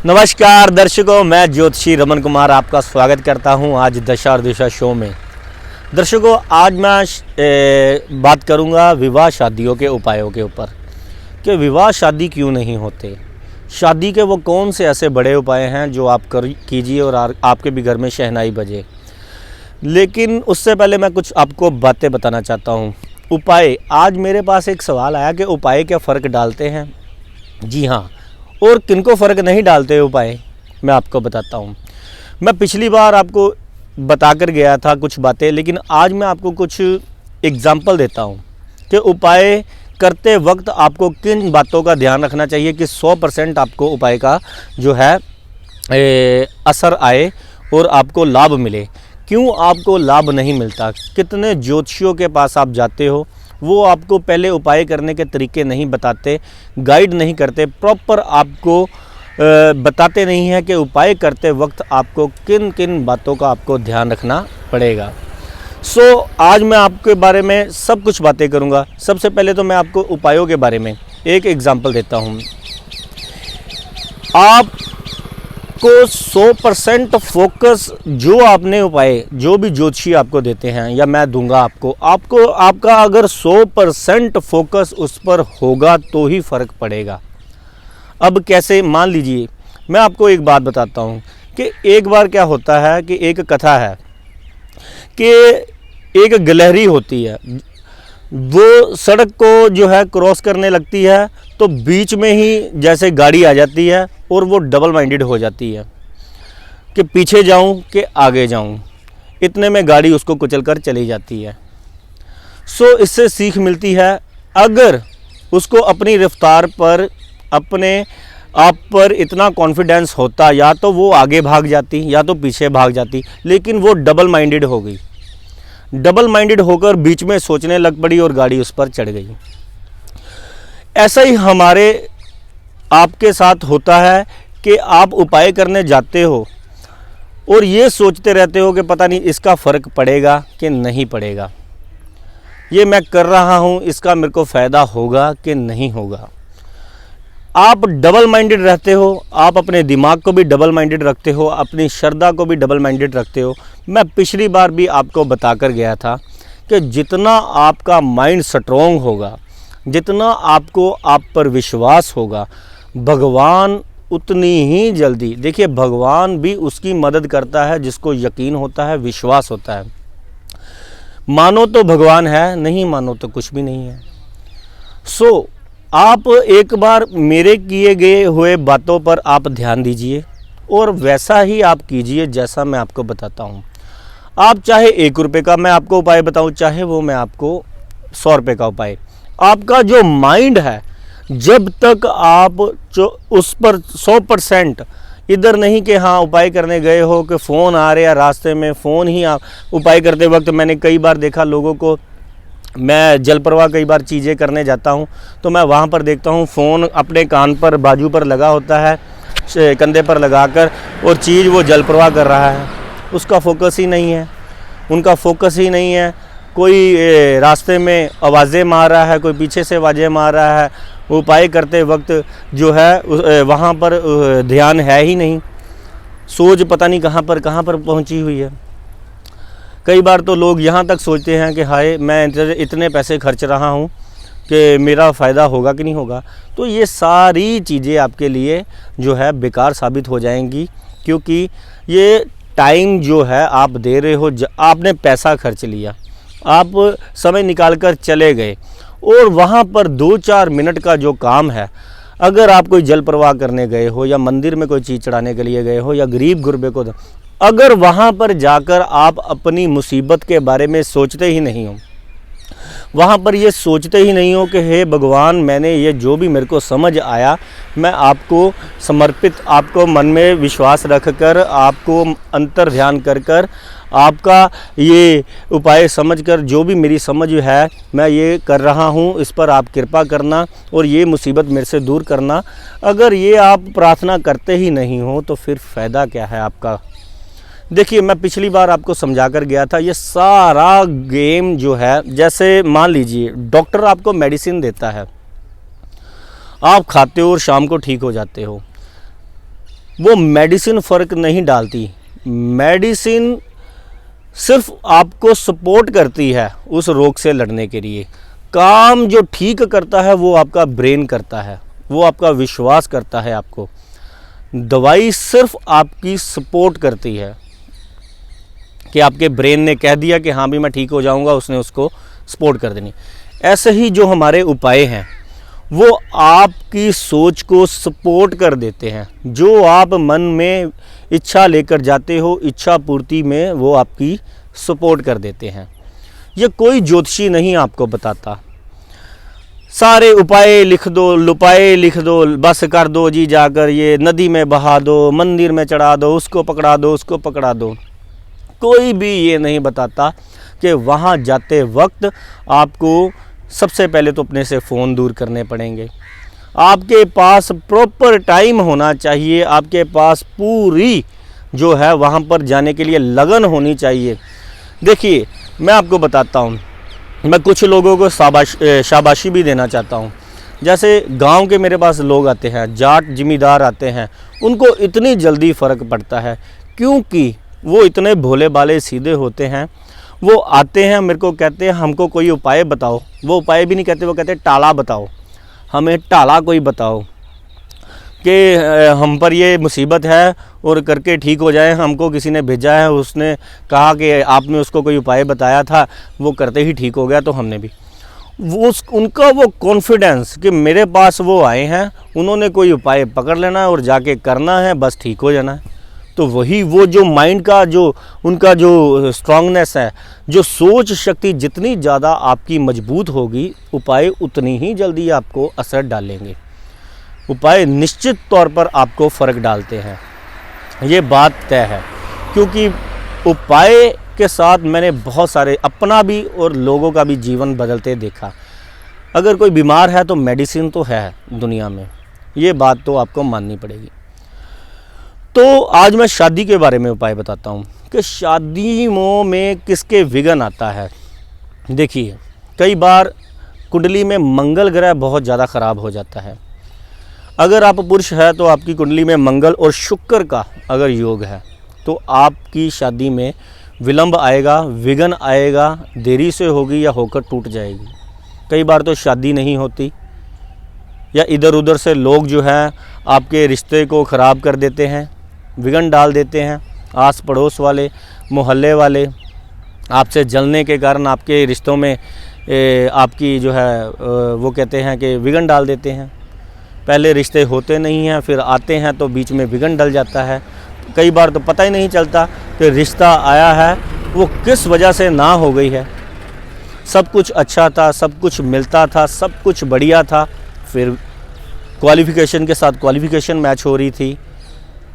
नमस्कार दर्शकों, मैं ज्योतिषी रमन कुमार आपका स्वागत करता हूं आज दशा और दिशा शो में। दर्शकों, आज मैं बात करूंगा विवाह शादियों के उपायों के ऊपर कि विवाह शादी क्यों नहीं होते, शादी के वो कौन से ऐसे बड़े उपाय हैं जो आप कीजिए और आपके भी घर में शहनाई बजे। लेकिन उससे पहले मैं कुछ आपको बातें बताना चाहता हूं। उपाय, आज मेरे पास एक सवाल आया कि उपाय क्या फ़र्क डालते हैं। जी हाँ, और किनको फ़र्क नहीं डालते उपाय, मैं आपको बताता हूँ। मैं पिछली बार आपको बताकर गया था कुछ बातें, लेकिन आज मैं आपको कुछ एग्जाम्पल देता हूँ कि उपाय करते वक्त आपको किन बातों का ध्यान रखना चाहिए कि 100% आपको उपाय का जो है असर आए और आपको लाभ मिले। क्यों आपको लाभ नहीं मिलता, कितने ज्योतिषियों के पास आप जाते हो, वो आपको पहले उपाय करने के तरीके नहीं बताते, गाइड नहीं करते, प्रॉपर आपको बताते नहीं हैं कि उपाय करते वक्त आपको किन किन बातों का आपको ध्यान रखना पड़ेगा। आज मैं आपके बारे में सब कुछ बातें करूंगा। सबसे पहले तो मैं आपको उपायों के बारे में एक एग्जांपल देता हूं। आपको 100% फोकस जो आपने उपाय, जो भी ज्योतिषी आपको देते हैं या मैं दूंगा आपको आपका अगर 100% फोकस उस पर होगा तो ही फ़र्क पड़ेगा। अब कैसे, मान लीजिए मैं आपको एक बात बताता हूँ कि एक बार क्या होता है कि एक कथा है कि एक गिलहरी होती है, वो सड़क को जो है क्रॉस करने लगती है तो बीच में ही जैसे गाड़ी आ जाती है और वो डबल माइंडेड हो जाती है कि पीछे जाऊं कि आगे जाऊं। इतने में गाड़ी उसको कुचलकर चली जाती है। इससे सीख मिलती है, अगर उसको अपनी रफ्तार पर, अपने आप पर इतना कॉन्फिडेंस होता, या तो वो आगे भाग जाती या तो पीछे भाग जाती, लेकिन वो डबल माइंडेड हो गई। डबल माइंडेड होकर बीच में सोचने लग पड़ी और गाड़ी उस पर चढ़ गई। ऐसा ही हमारे आपके साथ होता है कि आप उपाय करने जाते हो और ये सोचते रहते हो कि पता नहीं इसका फ़र्क पड़ेगा कि नहीं पड़ेगा, ये मैं कर रहा हूँ इसका मेरे को फ़ायदा होगा कि नहीं होगा। आप डबल माइंडेड रहते हो, आप अपने दिमाग को भी डबल माइंडेड रखते हो, अपनी श्रद्धा को भी डबल माइंडेड रखते हो। मैं पिछली बार भी आपको बताकर गया था कि जितना आपका माइंड स्ट्रॉन्ग होगा, जितना आपको आप पर विश्वास होगा, भगवान उतनी ही जल्दी, देखिए भगवान भी उसकी मदद करता है जिसको यकीन होता है, विश्वास होता है। मानो तो भगवान है, नहीं मानो तो कुछ भी नहीं है। आप एक बार मेरे किए गए हुए बातों पर आप ध्यान दीजिए और वैसा ही आप कीजिए जैसा मैं आपको बताता हूँ। आप चाहे 1 रुपये का मैं आपको उपाय बताऊँ, चाहे वो मैं आपको 100 रुपये का उपाय, आपका जो माइंड है, जब तक आप जो उस पर 100% इधर नहीं कि हाँ उपाय करने गए हो कि फ़ोन आ रहे हैं रास्ते में, फ़ोन ही आप उपाय करते वक्त मैंने कई बार देखा लोगों को, मैं जल प्रवाह कई बार चीज़ें करने जाता हूँ तो मैं वहाँ पर देखता हूँ फ़ोन अपने कान पर, बाजू पर लगा होता है, कंधे पर लगाकर, और चीज़ वो जल प्रवाह कर रहा है, उसका फोकस ही नहीं है, उनका फोकस ही नहीं है। कोई रास्ते में आवाज़ें मार रहा है, कोई पीछे से आवाज़ें मार रहा है, उपाय करते वक्त जो है वहाँ पर ध्यान है ही नहीं, सोच पता नहीं कहाँ पर पहुँची हुई है। कई बार तो लोग यहाँ तक सोचते हैं कि हाय मैं इतने पैसे खर्च रहा हूँ कि मेरा फ़ायदा होगा कि नहीं होगा। तो ये सारी चीज़ें आपके लिए जो है बेकार साबित हो जाएंगी, क्योंकि ये टाइम जो है आप दे रहे हो, आपने पैसा खर्च लिया, आप समय निकाल कर चले गए और वहाँ पर 2-4 मिनट का जो काम है, अगर आप कोई जल प्रवाह करने गए हो या मंदिर में कोई चीज़ चढ़ाने के लिए गए हो या गरीब गुरबे को, अगर वहाँ पर जाकर आप अपनी मुसीबत के बारे में सोचते ही नहीं हो, वहाँ पर ये सोचते ही नहीं हो कि हे भगवान, मैंने ये जो भी मेरे को समझ आया मैं आपको समर्पित, आपको मन में विश्वास रखकर, आपको अंतर ध्यान कर आपका ये उपाय समझकर, जो भी मेरी समझ है मैं ये कर रहा हूँ, इस पर आप कृपा करना और ये मुसीबत मेरे से दूर करना। अगर ये आप प्रार्थना करते ही नहीं हो तो फिर फ़ायदा क्या है आपका। देखिए मैं पिछली बार आपको समझा कर गया था, ये सारा गेम जो है, जैसे मान लीजिए डॉक्टर आपको मेडिसिन देता है, आप खाते हो और शाम को ठीक हो जाते हो। वो मेडिसिन फ़र्क नहीं डालती। मेडिसिन सिर्फ आपको सपोर्ट करती है उस रोग से लड़ने के लिए। काम जो ठीक करता है वो आपका ब्रेन करता है, वो आपका विश्वास करता है आपको। दवाई सिर्फ आपकी सपोर्ट करती है कि आपके ब्रेन ने कह दिया कि हाँ भी मैं ठीक हो जाऊंगा, उसने उसको सपोर्ट कर देनी। ऐसे ही जो हमारे उपाय हैं वो आपकी सोच को सपोर्ट कर देते हैं। जो आप मन में इच्छा लेकर जाते हो, इच्छा पूर्ति में वो आपकी सपोर्ट कर देते हैं। ये कोई ज्योतिषी नहीं आपको बताता। सारे उपाय लिख दो, लुपाए लिख दो, बस कर दो जी, जाकर ये नदी में बहा दो, मंदिर में चढ़ा दो, उसको पकड़ा दो, उसको पकड़ा दो। कोई भी ये नहीं बताता कि वहाँ जाते वक्त आपको सबसे पहले तो अपने से फ़ोन दूर करने पड़ेंगे। आपके पास प्रॉपर टाइम होना चाहिए, आपके पास पूरी जो है वहाँ पर जाने के लिए लगन होनी चाहिए। देखिए मैं आपको बताता हूँ, मैं कुछ लोगों को शाबाशी भी देना चाहता हूँ। जैसे गांव के मेरे पास लोग आते हैं, जाट ज़मींदार आते हैं, उनको इतनी जल्दी फ़र्क पड़ता है क्योंकि वो इतने भोले भाले सीधे होते हैं। वो आते हैं मेरे को कहते हैं हमको कोई उपाय बताओ। वो उपाय भी नहीं कहते, वो कहते हैं टाला बताओ, हमें टाला कोई बताओ कि हम पर ये मुसीबत है और करके ठीक हो जाए। हमको किसी ने भेजा है, उसने कहा कि आपने उसको कोई उपाय बताया था, वो करते ही ठीक हो गया, तो हमने भी। उनका वो कॉन्फिडेंस कि मेरे पास वो आए हैं, उन्होंने कोई उपाय पकड़ लेना है और जाके करना है, बस ठीक हो जाना है। तो वही वो जो माइंड का जो उनका जो स्ट्रांगनेस है, जो सोच शक्ति जितनी ज़्यादा आपकी मजबूत होगी, उपाय उतनी ही जल्दी आपको असर डालेंगे। उपाय निश्चित तौर पर आपको फ़र्क डालते हैं, ये बात तय है। क्योंकि उपाय के साथ मैंने बहुत सारे अपना भी और लोगों का भी जीवन बदलते देखा। अगर कोई बीमार है तो मेडिसिन तो है दुनिया में, ये बात तो आपको माननी पड़ेगी। तो आज मैं शादी के बारे में उपाय बताता हूँ कि शादियों में किसके विघ्न आता है। देखिए कई बार कुंडली में मंगल ग्रह बहुत ज़्यादा ख़राब हो जाता है। अगर आप पुरुष है तो आपकी कुंडली में मंगल और शुक्र का अगर योग है तो आपकी शादी में विलंब आएगा, विघ्न आएगा, देरी से होगी या होकर टूट जाएगी। कई बार तो शादी नहीं होती, या इधर उधर से लोग जो है आपके रिश्ते को ख़राब कर देते हैं, विघ्न डाल देते हैं। आस पड़ोस वाले, मोहल्ले वाले आपसे जलने के कारण आपके रिश्तों में आपकी जो है वो कहते हैं कि विघ्न डाल देते हैं। पहले रिश्ते होते नहीं हैं, फिर आते हैं तो बीच में विघ्न डल जाता है। कई बार तो पता ही नहीं चलता कि रिश्ता आया है वो किस वजह से ना हो गई है। सब कुछ अच्छा था, सब कुछ मिलता था, सब कुछ बढ़िया था, फिर क्वालिफ़िकेशन के साथ क्वालिफ़िकेशन मैच हो रही थी,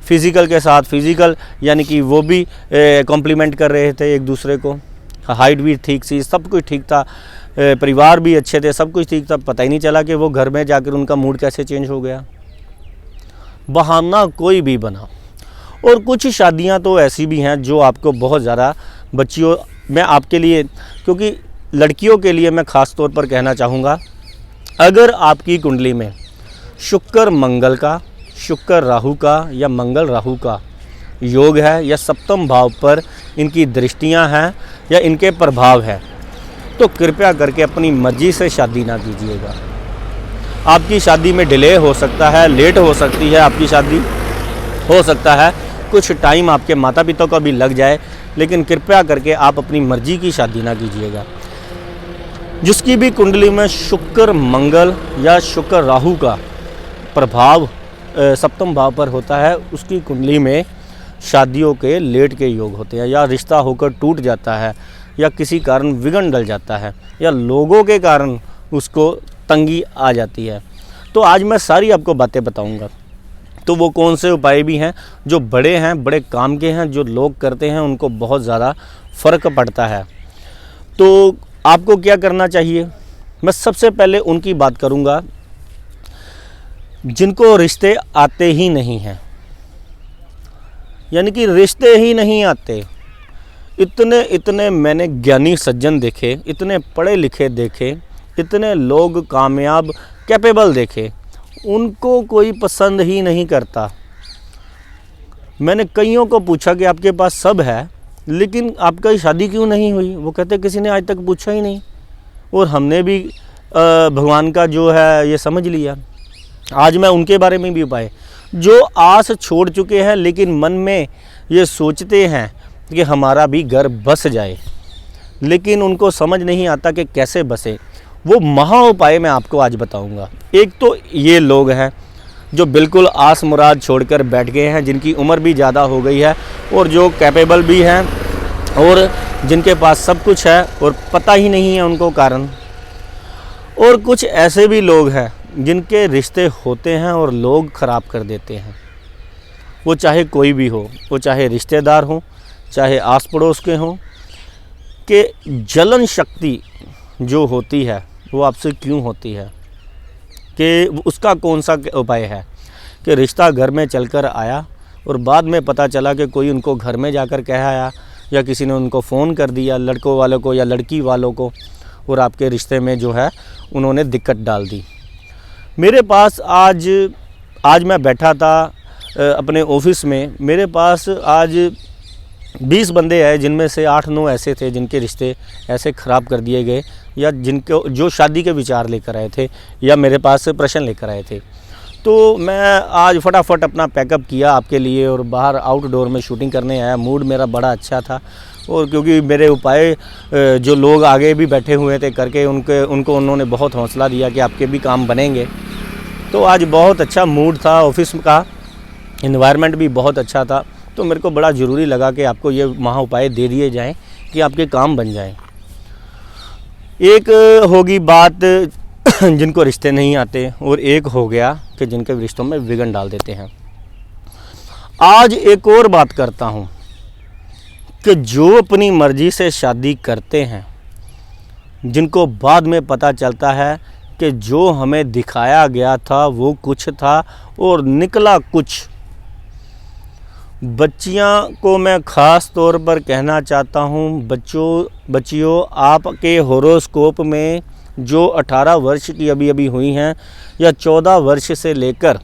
फिज़िकल के साथ फिज़िकल, यानी कि वो भी कॉम्प्लीमेंट कर रहे थे एक दूसरे को, हाइट भी ठीक थी, सब कुछ ठीक था, परिवार भी अच्छे थे, सब कुछ ठीक था। पता ही नहीं चला कि वो घर में जाकर उनका मूड कैसे चेंज हो गया। बहाना कोई भी बना। और कुछ शादियां तो ऐसी भी हैं जो आपको बहुत ज़्यादा बच्चियों, मैं आपके लिए, क्योंकि लड़कियों के लिए मैं ख़ास तौर पर कहना चाहूँगा, अगर आपकी कुंडली में शुक्र मंगल का, शुक्र राहु का या मंगल राहु का योग है, या सप्तम भाव पर इनकी दृष्टियां हैं या इनके प्रभाव है, तो कृपया करके अपनी मर्जी से शादी ना कीजिएगा। आपकी शादी में डिले हो सकता है, लेट हो सकती है, आपकी शादी हो सकता है कुछ टाइम आपके माता पिता को भी लग जाए, लेकिन कृपया करके आप अपनी मर्जी की शादी ना कीजिएगा। जिसकी भी कुंडली में शुक्र मंगल या शुक्र राहु का प्रभाव सप्तम भाव पर होता है, उसकी कुंडली में शादियों के लेट के योग होते हैं, या रिश्ता होकर टूट जाता है, या किसी कारण विघ्न डल जाता है, या लोगों के कारण उसको तंगी आ जाती है। तो आज मैं सारी आपको बातें बताऊंगा। तो वो कौन से उपाय भी हैं जो बड़े हैं, बड़े काम के हैं, जो लोग करते हैं उनको बहुत ज़्यादा फ़र्क पड़ता है। तो आपको क्या करना चाहिए, मैं सबसे पहले उनकी बात करूंगा जिनको रिश्ते आते ही नहीं हैं, यानी कि रिश्ते ही नहीं आते। इतने मैंने ज्ञानी सज्जन देखे, इतने पढ़े लिखे देखे, इतने लोग कामयाब कैपेबल देखे, उनको कोई पसंद ही नहीं करता। मैंने कईयों को पूछा कि आपके पास सब है, लेकिन आपका शादी क्यों नहीं हुई? वो कहते किसी ने आज तक पूछा ही नहीं। और हमने भी भगवान का जो है ये समझ लिया। आज मैं उनके बारे में भी उपाय, जो आस छोड़ चुके हैं लेकिन मन में ये सोचते हैं कि हमारा भी घर बस जाए, लेकिन उनको समझ नहीं आता कि कैसे बसे, वो महा उपाय मैं आपको आज बताऊंगा। एक तो ये लोग हैं जो बिल्कुल आस मुराद छोड़कर बैठ गए हैं, जिनकी उम्र भी ज़्यादा हो गई है और जो कैपेबल भी हैं और जिनके पास सब कुछ है और पता ही नहीं है उनको कारण। और कुछ ऐसे भी लोग हैं जिनके रिश्ते होते हैं और लोग ख़राब कर देते हैं। वो चाहे कोई भी हो, वो चाहे रिश्तेदार हो, चाहे आस पड़ोस के हों, कि जलन शक्ति जो होती है वो आपसे क्यों होती है, कि उसका कौन सा उपाय है। कि रिश्ता घर में चलकर आया और बाद में पता चला कि कोई उनको घर में जाकर कह आया या किसी ने उनको फ़ोन कर दिया, लड़कों वालों को या लड़की वालों को, और आपके रिश्ते में जो है उन्होंने दिक्कत डाल दी। मेरे पास आज मैं बैठा था अपने ऑफिस में, मेरे पास आज 20 बंदे हैं, जिनमें से 8-9 ऐसे थे जिनके रिश्ते ऐसे ख़राब कर दिए गए, या जिनको जो शादी के विचार लेकर आए थे या मेरे पास प्रश्न लेकर आए थे। तो मैं आज फटाफट अपना पैकअप किया आपके लिए और बाहर आउटडोर में शूटिंग करने आया। मूड मेरा बड़ा अच्छा था, और क्योंकि मेरे उपाय जो लोग आगे भी बैठे हुए थे करके उनको उन्होंने बहुत हौसला दिया कि आपके भी काम बनेंगे। तो आज बहुत अच्छा मूड था, ऑफिस का इन्वायरमेंट भी बहुत अच्छा था। तो मेरे को बड़ा ज़रूरी लगा कि आपको ये महा उपाय दे दिए जाएं कि आपके काम बन जाएं। एक होगी बात जिनको रिश्ते नहीं आते, और एक हो गया कि जिनके रिश्तों में विघन डाल देते हैं। आज एक और बात करता हूँ कि जो अपनी मर्ज़ी से शादी करते हैं, जिनको बाद में पता चलता है कि जो हमें दिखाया गया था वो कुछ था और निकला कुछ। बच्चियां को मैं ख़ास तौर पर कहना चाहता हूं, बच्चियों आपके हॉरोस्कोप में जो 18 वर्ष की अभी हुई हैं या 14 वर्ष से लेकर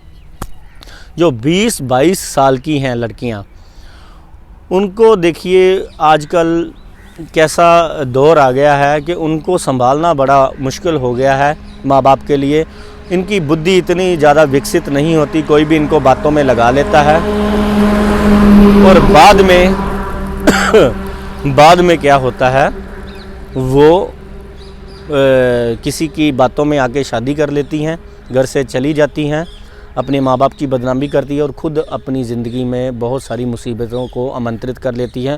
जो 20-22 साल की हैं लड़कियां, उनको देखिए आजकल कैसा दौर आ गया है कि उनको संभालना बड़ा मुश्किल हो गया है माँ बाप के लिए। इनकी बुद्धि इतनी ज़्यादा विकसित नहीं होती, कोई भी इनको बातों में लगा लेता है और बाद में क्या होता है, वो किसी की बातों में आके शादी कर लेती हैं, घर से चली जाती हैं, अपने माँ बाप की बदनामी करती है और ख़ुद अपनी ज़िंदगी में बहुत सारी मुसीबतों को आमंत्रित कर लेती हैं।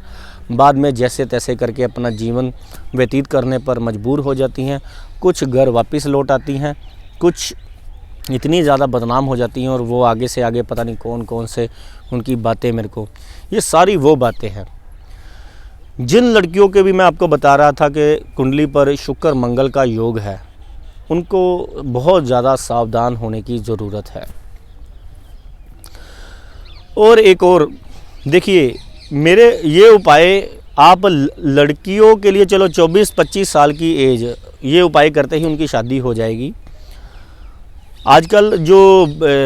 बाद में जैसे तैसे करके अपना जीवन व्यतीत करने पर मजबूर हो जाती हैं। कुछ घर वापस लौट आती हैं, कुछ इतनी ज़्यादा बदनाम हो जाती हैं और वो आगे से आगे पता नहीं कौन कौन से उनकी बातें मेरे को, ये सारी वो बातें हैं। जिन लड़कियों के भी मैं आपको बता रहा था कि कुंडली पर शुक्र मंगल का योग है, उनको बहुत ज़्यादा सावधान होने की ज़रूरत है। और एक और देखिए, मेरे ये उपाय आप लड़कियों के लिए, चलो 24-25 साल की एज, ये उपाय करते ही उनकी शादी हो जाएगी। आजकल जो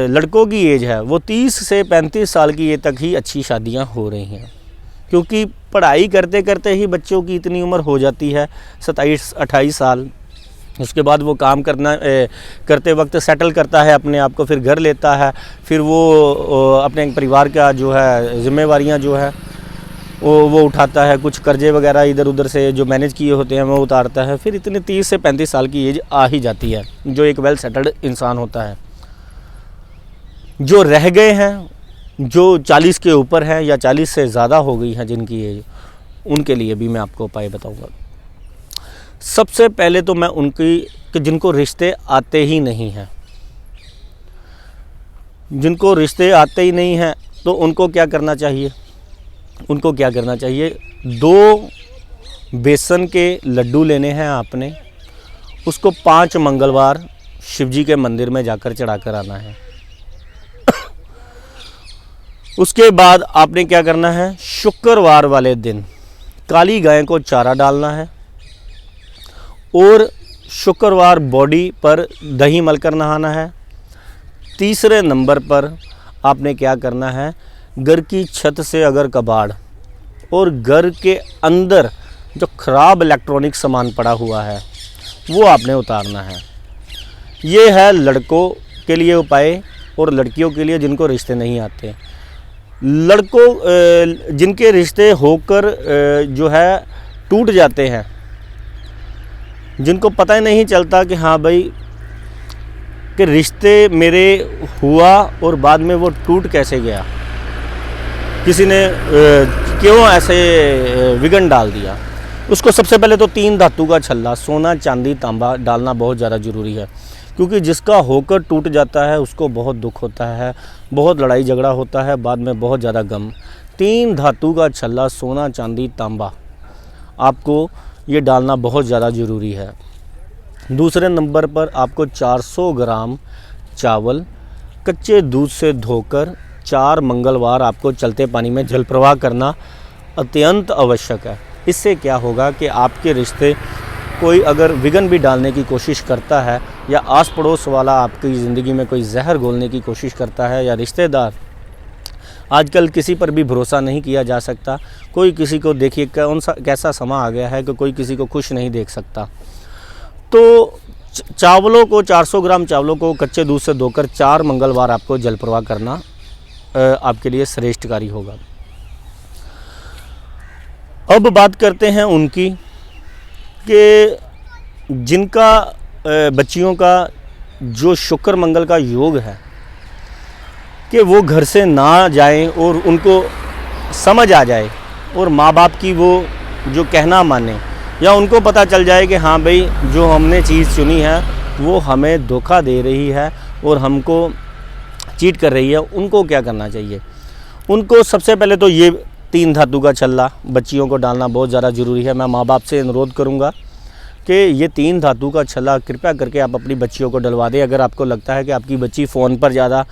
लड़कों की एज है वो 30 से 35 साल की एज तक ही अच्छी शादियां हो रही हैं, क्योंकि पढ़ाई करते करते ही बच्चों की इतनी उम्र हो जाती है 27-28 साल। उसके बाद वो काम करते वक्त सेटल करता है अपने आप को, फिर घर लेता है, फिर वो अपने परिवार का जो है जिम्मेवारियां जो है वो उठाता है, कुछ कर्जे वगैरह इधर उधर से जो मैनेज किए होते हैं वो उतारता है। फिर इतने 30 से 35 साल की एज आ ही जाती है जो एक वेल सेटल्ड इंसान होता है। जो रह गए हैं, जो 40 के ऊपर हैं या 40 से ज़्यादा हो गई हैं जिनकी एज, उनके लिए भी मैं आपको उपाय बताऊंगा। सबसे पहले तो मैं उनकी कि जिनको रिश्ते आते ही नहीं हैं, जिनको रिश्ते आते ही नहीं हैं तो उनको क्या करना चाहिए, उनको क्या करना चाहिए, 2 बेसन के लड्डू लेने हैं आपने, उसको 5 मंगलवार शिवजी के मंदिर में जाकर चढ़ाकर आना है। उसके बाद आपने क्या करना है, शुक्रवार वाले दिन काली गाय को चारा डालना है और शुक्रवार बॉडी पर दही मलकर नहाना है। तीसरे नंबर पर आपने क्या करना है घर की छत से अगर कबाड़ और घर के अंदर जो ख़राब इलेक्ट्रॉनिक सामान पड़ा हुआ है वो आपने उतारना है। ये है लड़कों के लिए उपाय और लड़कियों के लिए जिनको रिश्ते नहीं आते। लड़कों जिनके रिश्ते होकर जो है टूट जाते हैं, जिनको पता ही नहीं चलता कि हाँ भाई कि रिश्ते मेरे हुआ और बाद में वो टूट कैसे गया, किसी ने क्यों ऐसे विघन डाल दिया, उसको सबसे पहले तो 3 धातु का छल्ला सोना चांदी तांबा डालना बहुत ज़्यादा ज़रूरी है। क्योंकि जिसका होकर टूट जाता है उसको बहुत दुख होता है, बहुत लड़ाई झगड़ा होता है, बाद में बहुत ज़्यादा गम। 3 धातु का छल्ला सोना चांदी तांबा आपको ये डालना बहुत ज़्यादा ज़रूरी है। दूसरे नंबर पर आपको 400 ग्राम चावल कच्चे दूध से धोकर 4 मंगलवार आपको चलते पानी में जल प्रवाह करना अत्यंत आवश्यक है। इससे क्या होगा कि आपके रिश्ते कोई अगर विघन भी डालने की कोशिश करता है या आस पड़ोस वाला आपकी ज़िंदगी में कोई जहर घोलने की कोशिश करता है या रिश्तेदार, आजकल किसी पर भी भरोसा नहीं किया जा सकता। कोई किसी को देखिए कैसा समा आ गया है कि कोई किसी को खुश नहीं देख सकता। तो चावलों को 400 ग्राम चावलों को कच्चे दूध से धोकर 4 मंगलवार आपको जल प्रवाह करना आपके लिए श्रेष्ठकारी होगा। अब बात करते हैं उनकी कि जिनका बच्चियों का जो शुक्र मंगल का योग है कि वो घर से ना जाएं और उनको समझ आ जाए और माँ बाप की वो जो कहना माने, या उनको पता चल जाए कि हाँ भाई जो हमने चीज़ चुनी है वो हमें धोखा दे रही है और हमको चीट कर रही है। उनको क्या करना चाहिए? उनको सबसे पहले तो ये 3 धातु का छल्ला बच्चियों को डालना बहुत ज़्यादा ज़रूरी है। मैं माँ बाप से अनुरोध करूँगा कि ये 3 धातु का छल्ला कृपया करके आप अपनी बच्चियों को डलवा दें। अगर आपको लगता है कि आपकी बच्ची फ़ोन पर ज़्यादा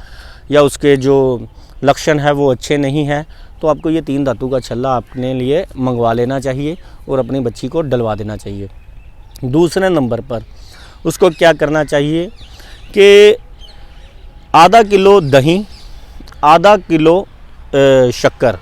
या उसके जो लक्षण है वो अच्छे नहीं हैं, तो आपको ये 3 धातु का छल्ला अपने लिए मंगवा लेना चाहिए और अपनी बच्ची को डलवा देना चाहिए। दूसरे नंबर पर उसको क्या करना चाहिए कि आधा किलो दही, आधा किलो शक्कर,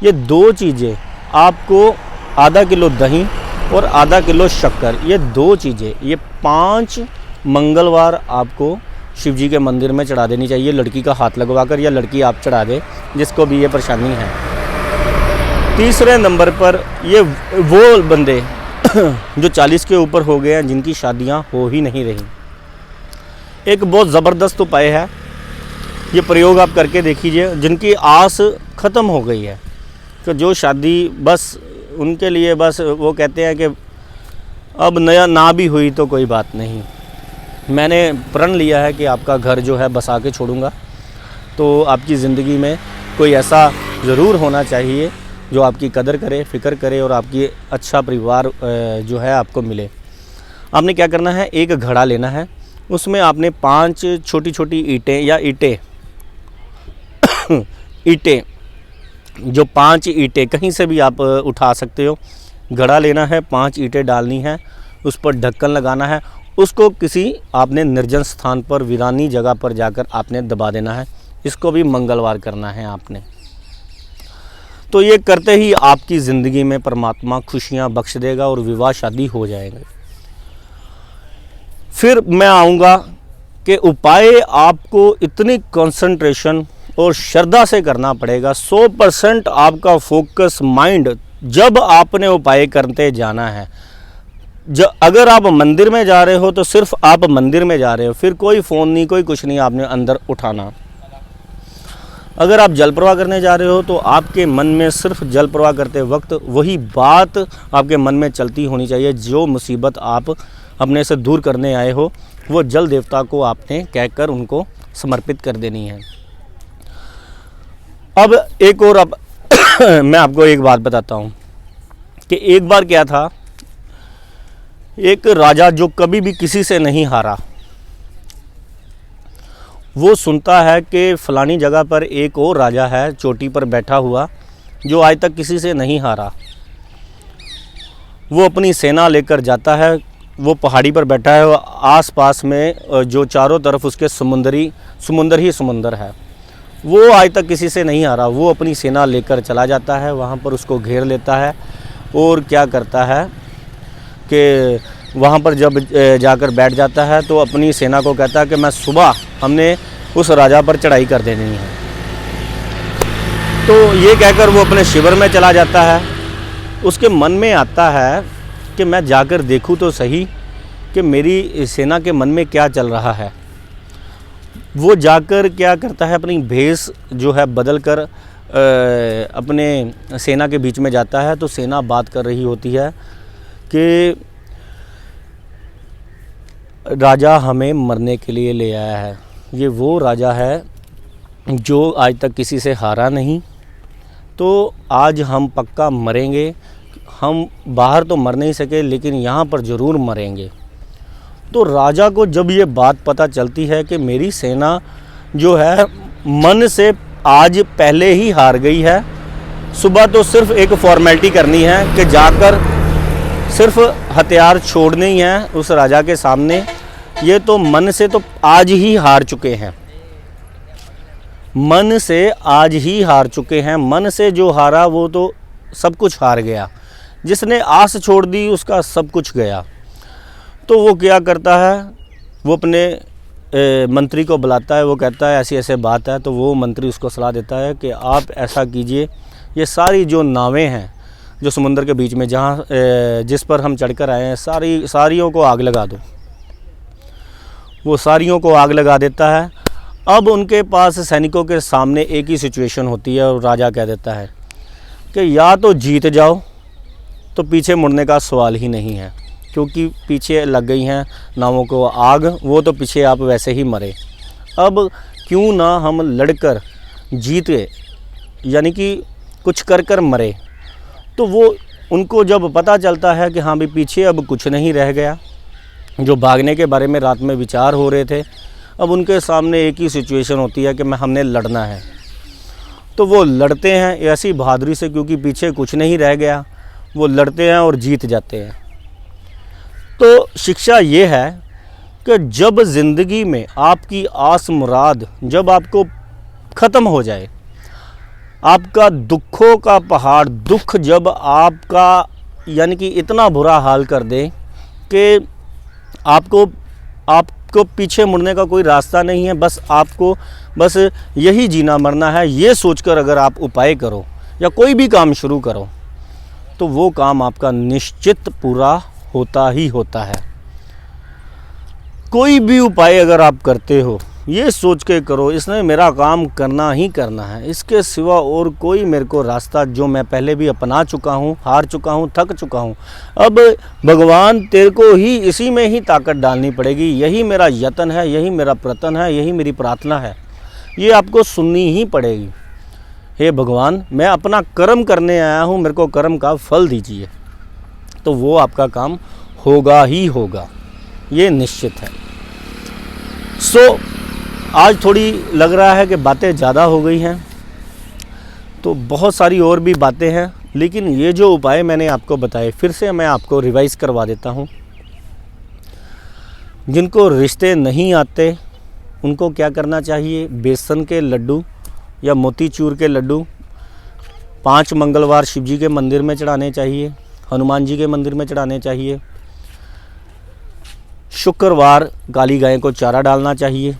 ये 2 चीज़ें आपको, आधा किलो दही और आधा किलो शक्कर, ये 2 चीज़ें, ये 5 मंगलवार आपको शिव जी के मंदिर में चढ़ा देनी चाहिए। लड़की का हाथ लगवाकर या लड़की आप चढ़ा दे जिसको भी ये परेशानी है। तीसरे नंबर पर ये वो बंदे जो 40 के ऊपर हो गए हैं जिनकी शादियां हो ही नहीं रही, एक बहुत ज़बरदस्त उपाय है, ये प्रयोग आप करके देखिए। जिनकी आस ख़त्म हो गई है, तो जो शादी बस उनके लिए बस वो कहते हैं कि अब नया ना भी हुई तो कोई बात नहीं, मैंने प्रण लिया है कि आपका घर जो है बसा के छोड़ूंगा। तो आपकी ज़िंदगी में कोई ऐसा ज़रूर होना चाहिए जो आपकी कदर करे, फ़िक्र करे और आपकी अच्छा परिवार जो है आपको मिले। आपने क्या करना है, एक घड़ा लेना है, उसमें आपने 5 छोटी छोटी ईंटें या ईंटें जो 5 ईंटें कहीं से भी आप उठा सकते हो, घड़ा लेना है, 5 ईंटें डालनी है, उस पर ढक्कन लगाना है, उसको किसी आपने निर्जन स्थान पर वीरानी जगह पर जाकर आपने दबा देना है। इसको भी मंगलवार करना है आपने। तो ये करते ही आपकी ज़िंदगी में परमात्मा खुशियाँ बख्श देगा और विवाह शादी हो जाएंगे। फिर मैं आऊँगा कि उपाय आपको इतनी कंसंट्रेशन और श्रद्धा से करना पड़ेगा। 100% आपका फोकस माइंड जब आपने उपाय करते जाना है। अगर आप मंदिर में जा रहे हो तो सिर्फ आप मंदिर में जा रहे हो, फिर कोई फ़ोन नहीं, कोई कुछ नहीं आपने अंदर उठाना। अगर आप जल प्रवाह करने जा रहे हो तो आपके मन में सिर्फ जल प्रवाह करते वक्त वही बात आपके मन में चलती होनी चाहिए। जो मुसीबत आप अपने से दूर करने आए हो वो जल देवता को आपने कहकर उनको समर्पित कर देनी है। अब एक और मैं आपको एक बात बताता हूँ कि एक बार क्या था, एक राजा जो कभी भी किसी से नहीं हारा, वो सुनता है कि फलानी जगह पर एक और राजा है चोटी पर बैठा हुआ जो आज तक किसी से नहीं हारा। वो अपनी सेना लेकर जाता है, वो पहाड़ी पर बैठा है, आस पास में जो चारों तरफ उसके समुंदर ही समुंदर है। वो आज तक किसी से नहीं हारा। वो अपनी सेना लेकर चला जाता है, वहाँ पर उसको घेर लेता है और क्या करता है कि वहाँ पर जब जाकर बैठ जाता है तो अपनी सेना को कहता है कि मैं सुबह हमने उस राजा पर चढ़ाई कर देनी है। तो ये कहकर वो अपने शिविर में चला जाता है। उसके मन में आता है कि मैं जाकर देखूं तो सही कि मेरी सेना के मन में क्या चल रहा है। वो जाकर क्या करता है, अपनी भेष जो है बदल कर अपने सेना के बीच में जाता है। तो सेना बात कर रही होती है कि राजा हमें मरने के लिए ले आया है। ये वो राजा है जो आज तक किसी से हारा नहीं, तो आज हम पक्का मरेंगे। हम बाहर तो मर नहीं सके लेकिन यहाँ पर ज़रूर मरेंगे। तो राजा को जब ये बात पता चलती है कि मेरी सेना जो है मन से आज पहले ही हार गई है, सुबह तो सिर्फ एक फॉर्मेलिटी करनी है कि जाकर सिर्फ हथियार छोड़ने ही हैं उस राजा के सामने, ये तो मन से तो आज ही हार चुके हैं। मन से आज ही हार चुके हैं। मन से जो हारा वो तो सब कुछ हार गया। जिसने आस छोड़ दी उसका सब कुछ गया। तो वो क्या करता है, वो अपने मंत्री को बुलाता है। वो कहता है ऐसी ऐसे बात है। तो वो मंत्री उसको सलाह देता है कि आप ऐसा कीजिए, ये सारी जो नावें हैं जो समुद्र के बीच में जहाँ जिस पर हम चढ़कर आए हैं सारियों को आग लगा दो। वो सारियों को आग लगा देता है। अब उनके पास सैनिकों के सामने एक ही सिचुएशन होती है और राजा कह देता है कि या तो जीत जाओ, तो पीछे मुड़ने का सवाल ही नहीं है, क्योंकि पीछे लग गई हैं नावों को आग, वो तो पीछे आप वैसे ही मरे। अब क्यों ना हम लड़कर जीत गए, यानी कि कुछ कर कर मरे। तो वो उनको जब पता चलता है कि हाँ भी पीछे अब कुछ नहीं रह गया, जो भागने के बारे में रात में विचार हो रहे थे, अब उनके सामने एक ही सिचुएशन होती है कि हमने लड़ना है। तो वो लड़ते हैं ऐसी बहादुरी से, क्योंकि पीछे कुछ नहीं रह गया। वो लड़ते हैं और जीत जाते हैं। तो शिक्षा ये है कि जब ज़िंदगी में आपकी आस मुराद जब आपको ख़त्म हो जाए, आपका दुखों का पहाड़, दुख जब आपका यानी कि इतना बुरा हाल कर दे कि आपको पीछे मुड़ने का कोई रास्ता नहीं है, बस यही जीना मरना है, ये सोचकर अगर आप उपाय करो या कोई भी काम शुरू करो तो वो काम आपका निश्चित पूरा होता ही होता है। कोई भी उपाय अगर आप करते हो ये सोच के करो, इसने मेरा काम करना ही करना है, इसके सिवा और कोई मेरे को रास्ता, जो मैं पहले भी अपना चुका हूँ, हार चुका हूँ, थक चुका हूँ, अब भगवान तेरे को ही इसी में ही ताकत डालनी पड़ेगी। यही मेरा यत्न है, यही मेरा प्रयत्न है, यही मेरी प्रार्थना है, ये आपको सुननी ही पड़ेगी। हे भगवान, मैं अपना कर्म करने आया हूँ, मेरे को कर्म का फल दीजिए। तो वो आपका काम होगा ही होगा, ये निश्चित है। आज थोड़ी लग रहा है कि बातें ज़्यादा हो गई हैं, तो बहुत सारी और भी बातें हैं, लेकिन ये जो उपाय मैंने आपको बताए फिर से मैं आपको रिवाइज करवा देता हूँ। जिनको रिश्ते नहीं आते उनको क्या करना चाहिए, बेसन के लड्डू या मोतीचूर के लड्डू 5 मंगलवार शिव जी के मंदिर में चढ़ाने चाहिए, हनुमान जी के मंदिर में चढ़ाने चाहिए। शुक्रवार काली गाय को चारा डालना चाहिए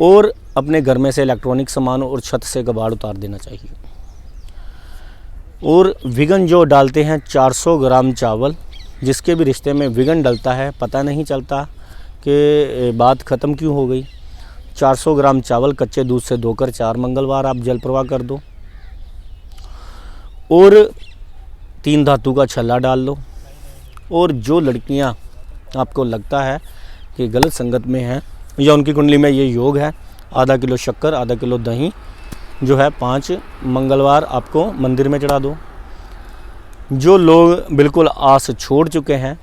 और अपने घर में से इलेक्ट्रॉनिक सामान और छत से कबाड़ उतार देना चाहिए। और विघन जो डालते हैं 400 ग्राम चावल, जिसके भी रिश्ते में विघन डलता है पता नहीं चलता कि बात ख़त्म क्यों हो गई। 400 ग्राम चावल कच्चे दूध से धोकर 4 मंगलवार आप जल प्रवाह कर दो और 3 धातु का छल्ला डाल लो। और जो लड़कियां आपको लगता है कि गलत संगत में हैं या उनकी कुंडली में ये योग है, आधा किलो शक्कर, आधा किलो दही जो है 5 मंगलवार आपको मंदिर में चढ़ा दो। जो लोग बिल्कुल आस छोड़ चुके हैं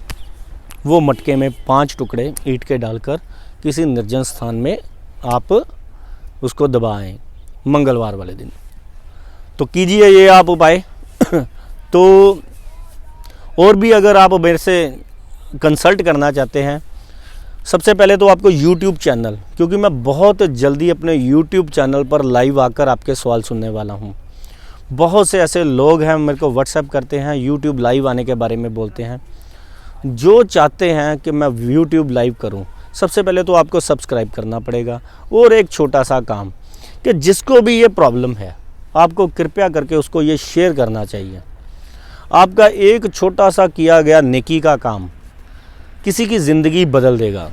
वो मटके में 5 टुकड़े ईंट के डालकर किसी निर्जन स्थान में आप उसको दबाएं मंगलवार वाले दिन। तो कीजिए ये आप उपाय। तो और भी अगर आप मेरे से कंसल्ट करना चाहते हैं, सबसे पहले तो आपको YouTube चैनल, क्योंकि मैं बहुत जल्दी अपने YouTube चैनल पर लाइव आकर आपके सवाल सुनने वाला हूँ। बहुत से ऐसे लोग हैं मेरे को व्हाट्सएप करते हैं, YouTube लाइव आने के बारे में बोलते हैं। जो चाहते हैं कि मैं YouTube लाइव करूं, सबसे पहले तो आपको सब्सक्राइब करना पड़ेगा। और एक छोटा सा काम कि जिसको भी ये प्रॉब्लम है, आपको कृपया करके उसको ये शेयर करना चाहिए। आपका एक छोटा सा किया गया नेकी का काम किसी की ज़िंदगी बदल देगा।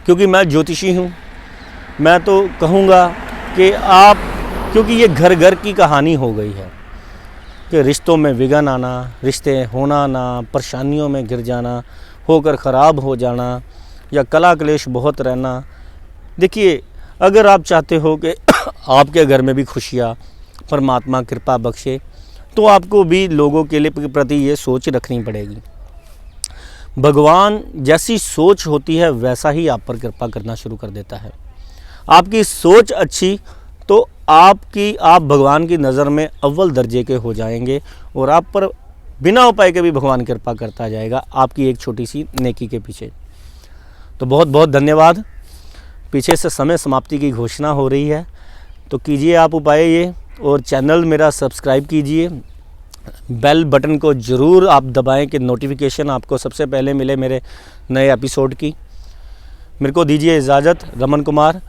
क्योंकि मैं ज्योतिषी हूँ, मैं तो कहूँगा कि आप, क्योंकि ये घर घर की कहानी हो गई है कि रिश्तों में विघन आना, रिश्ते होना ना, परेशानियों में गिर जाना, होकर ख़राब हो जाना, या कला क्लेश बहुत रहना। देखिए, अगर आप चाहते हो कि आपके घर में भी खुशियाँ परमात्मा कृपा बख्शे, तो आपको भी लोगों के लिए प्रति ये सोच रखनी पड़ेगी। भगवान जैसी सोच होती है वैसा ही आप पर कृपा करना शुरू कर देता है। आपकी सोच अच्छी तो आप भगवान की नज़र में अव्वल दर्जे के हो जाएंगे और आप पर बिना उपाय के भी भगवान कृपा करता जाएगा आपकी एक छोटी सी नेकी के पीछे। तो बहुत बहुत धन्यवाद। पीछे से समय समाप्ति की घोषणा हो रही है, तो कीजिए आप उपाय ये, और चैनल मेरा सब्सक्राइब कीजिए। बेल बटन को ज़रूर आप दबाएं कि नोटिफिकेशन आपको सबसे पहले मिले मेरे नए एपिसोड की। मेरे को दीजिए इजाज़त, रमन कुमार।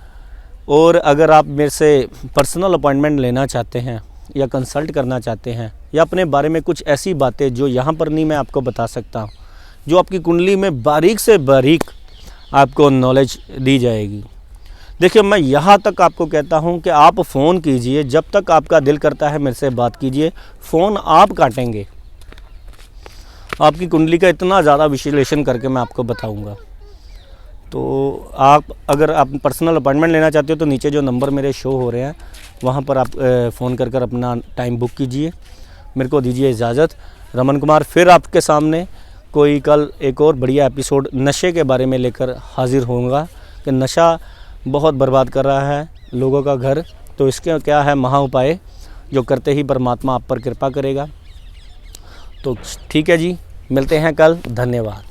और अगर आप मेरे से पर्सनल अपॉइंटमेंट लेना चाहते हैं या कंसल्ट करना चाहते हैं, या अपने बारे में कुछ ऐसी बातें जो यहाँ पर नहीं मैं आपको बता सकता हूँ, जो आपकी कुंडली में बारीक से बारीक आपको नॉलेज दी जाएगी। देखिए, मैं यहाँ तक आपको कहता हूँ कि आप फ़ोन कीजिए, जब तक आपका दिल करता है मेरे से बात कीजिए। फ़ोन आप काटेंगे, आपकी कुंडली का इतना ज़्यादा विश्लेषण करके मैं आपको बताऊँगा। तो अगर आप पर्सनल अपॉइंटमेंट लेना चाहते हो तो नीचे जो नंबर मेरे शो हो रहे हैं वहाँ पर आप फ़ोन कर अपना टाइम बुक कीजिए। मेरे को दीजिए इजाज़त, रमन कुमार। फिर आपके सामने कोई कल एक और बढ़िया एपिसोड नशे के बारे में लेकर हाजिर होऊंगा कि नशा बहुत बर्बाद कर रहा है लोगों का घर, तो इसके क्या है महा उपाय जो करते ही परमात्मा आप पर कृपा करेगा। तो ठीक है जी, मिलते हैं कल। धन्यवाद।